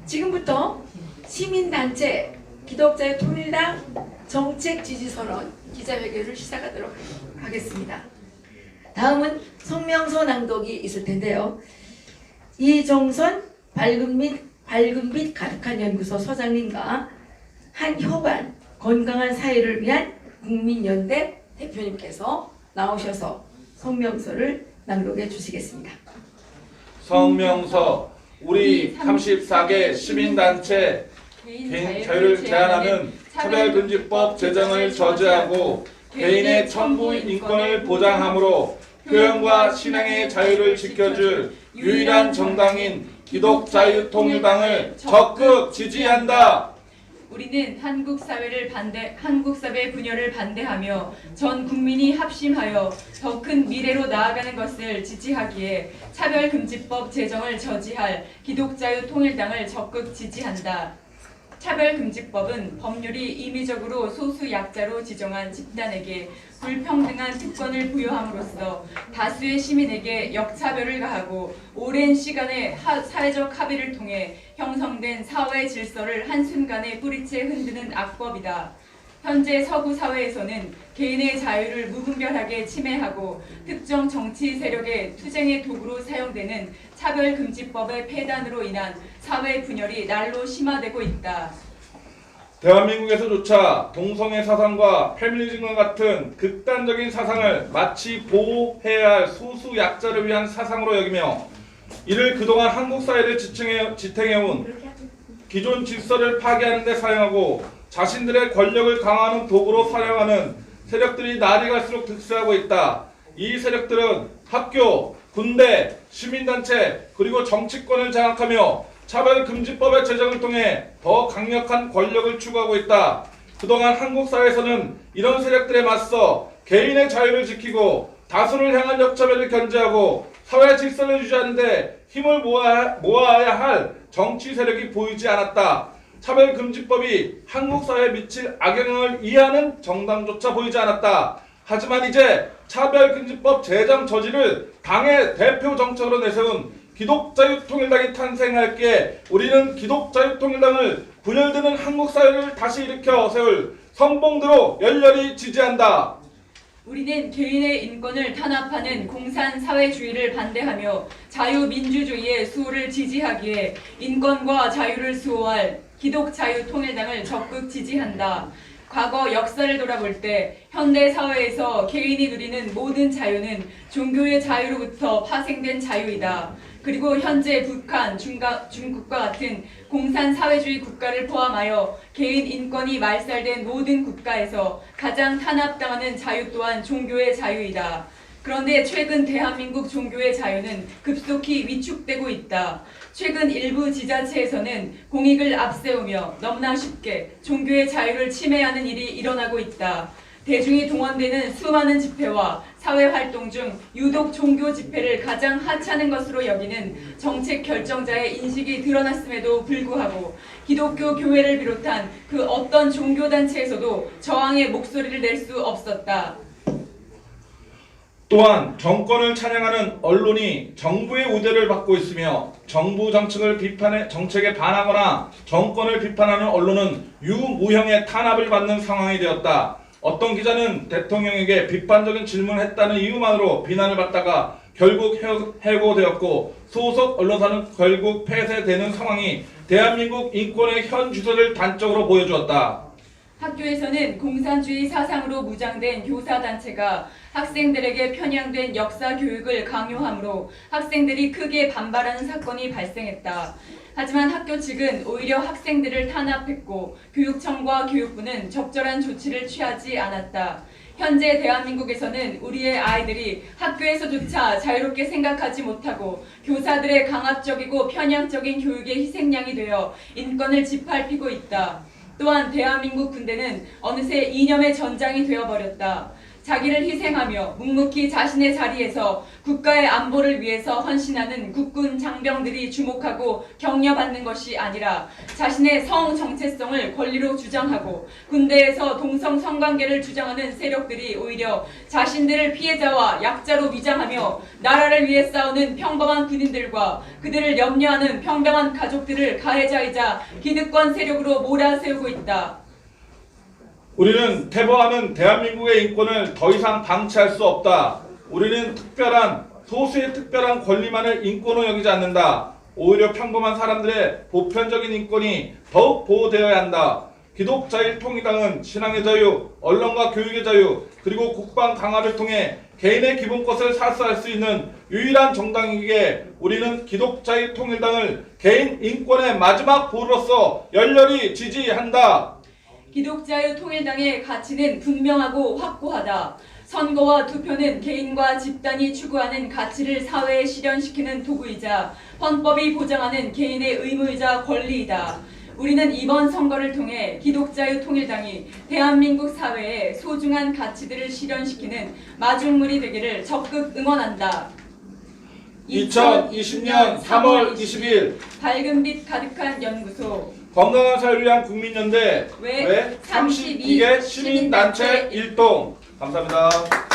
지금부터 시민단체 기독자의 통일당 정책 지지선언 기자회견을 시작하도록 하겠습니다. 다음은 성명서 낭독이 있을 텐데요. 이종선 밝은빛 가득한 연구소 소장님과 한효관 건강한 사회를 위한 국민연대 대표님께서 나오셔서 성명서를 낭독해 주시겠습니다. 성명서. 우리 34개 시민단체 개인 자유를 제한하는 차별금지법 제정을 저지하고 개인의 천부 인권을 보장함으로 표현과 신앙의 자유를 지켜줄 유일한 정당인 기독자유통일당을 적극 지지한다. 우리는 한국 사회 분열을 반대하며 전 국민이 합심하여 더 큰 미래로 나아가는 것을 지지하기에 차별금지법 제정을 저지할 기독자유통일당을 적극 지지한다. 차별금지법은 법률이 임의적으로 소수 약자로 지정한 집단에게 불평등한 특권을 부여함으로써 다수의 시민에게 역차별을 가하고 오랜 시간의 사회적 합의를 통해 형성된 사회 질서를 한순간에 뿌리채 흔드는 악법이다. 현재 서구 사회에서는 개인의 자유를 무분별하게 침해하고 특정 정치 세력의 투쟁의 도구로 사용되는 차별금지법의 폐단으로 인한 사회 분열이 날로 심화되고 있다. 대한민국에서조차 동성애 사상과 페미니즘과 같은 극단적인 사상을 마치 보호해야 할 소수 약자를 위한 사상으로 여기며 이를 그동안 한국 사회를 지탱해온 기존 질서를 파괴하는 데 사용하고 자신들의 권력을 강화하는 도구로 사용하는 세력들이 날이 갈수록 득세하고 있다. 이 세력들은 학교, 군대, 시민단체 그리고 정치권을 장악하며 차별금지법의 제정을 통해 더 강력한 권력을 추구하고 있다. 그동안 한국 사회에서는 이런 세력들에 맞서 개인의 자유를 지키고 다수를 향한 역차별을 견제하고 사회 질서를 유지하는 데 힘을 모아야 할 정치 세력이 보이지 않았다. 차별금지법이 한국 사회에 미칠 악영향을 이해하는 정당조차 보이지 않았다. 하지만 이제 차별금지법 제정 저지를 당의 대표 정책으로 내세운 기독자유통일당이 탄생할기에 우리는 기독자유통일당을 분열되는 한국 사회를 다시 일으켜 세울 선봉대로 열렬히 지지한다. 우리는 개인의 인권을 탄압하는 공산사회주의를 반대하며 자유민주주의의 수호를 지지하기에 인권과 자유를 수호할 기독자유통일당을 적극 지지한다. 과거 역사를 돌아볼 때 현대 사회에서 개인이 누리는 모든 자유는 종교의 자유로부터 파생된 자유이다. 그리고 현재 북한, 중국과 같은 공산사회주의 국가를 포함하여 개인 인권이 말살된 모든 국가에서 가장 탄압당하는 자유 또한 종교의 자유이다. 그런데 최근 대한민국 종교의 자유는 급속히 위축되고 있다. 최근 일부 지자체에서는 공익을 앞세우며 너무나 쉽게 종교의 자유를 침해하는 일이 일어나고 있다. 대중이 동원되는 수많은 집회와 사회활동 중 유독 종교 집회를 가장 하찮은 것으로 여기는 정책 결정자의 인식이 드러났음에도 불구하고 기독교 교회를 비롯한 그 어떤 종교단체에서도 저항의 목소리를 낼 수 없었다. 또한 정권을 찬양하는 언론이 정부의 우대를 받고 있으며 정부 정책에 반하거나 정권을 비판하는 언론은 유무형의 탄압을 받는 상황이 되었다. 어떤 기자는 대통령에게 비판적인 질문을 했다는 이유만으로 비난을 받다가 결국 해고되었고 소속 언론사는 결국 폐쇄되는 상황이 대한민국 인권의 현 주소를 단적으로 보여주었다. 학교에서는 공산주의 사상으로 무장된 교사단체가 학생들에게 편향된 역사 교육을 강요하므로 학생들이 크게 반발하는 사건이 발생했다. 하지만 학교 측은 오히려 학생들을 탄압했고 교육청과 교육부는 적절한 조치를 취하지 않았다. 현재 대한민국에서는 우리의 아이들이 학교에서조차 자유롭게 생각하지 못하고 교사들의 강압적이고 편향적인 교육의 희생양이 되어 인권을 짓밟히고 있다. 또한 대한민국 군대는 어느새 이념의 전장이 되어버렸다. 자기를 희생하며 묵묵히 자신의 자리에서 국가의 안보를 위해서 헌신하는 국군 장병들이 주목하고 격려받는 것이 아니라 자신의 성 정체성을 권리로 주장하고 군대에서 동성 성관계를 주장하는 세력들이 오히려 자신들을 피해자와 약자로 위장하며 나라를 위해 싸우는 평범한 군인들과 그들을 염려하는 평범한 가족들을 가해자이자 기득권 세력으로 몰아세우고 있다. 우리는 퇴보하는 대한민국의 인권을 더 이상 방치할 수 없다. 우리는 소수의 특별한 권리만을 인권으로 여기지 않는다. 오히려 평범한 사람들의 보편적인 인권이 더욱 보호되어야 한다. 기독자유통일당은 신앙의 자유, 언론과 교육의 자유, 그리고 국방 강화를 통해 개인의 기본것을 사수할 수 있는 유일한 정당이기에 우리는 기독자유통일당을 개인 인권의 마지막 보루로서 열렬히 지지한다. 기독자유통일당의 가치는 분명하고 확고하다. 선거와 투표는 개인과 집단이 추구하는 가치를 사회에 실현시키는 도구이자 헌법이 보장하는 개인의 의무이자 권리이다. 우리는 이번 선거를 통해 기독자유통일당이 대한민국 사회의 소중한 가치들을 실현시키는 마중물이 되기를 적극 응원한다. 2020년 3월 20일 밝은 빛 가득한 연구소 건강한 사회를 위한 국민연대 왜 32개 시민단체 일동. 감사합니다.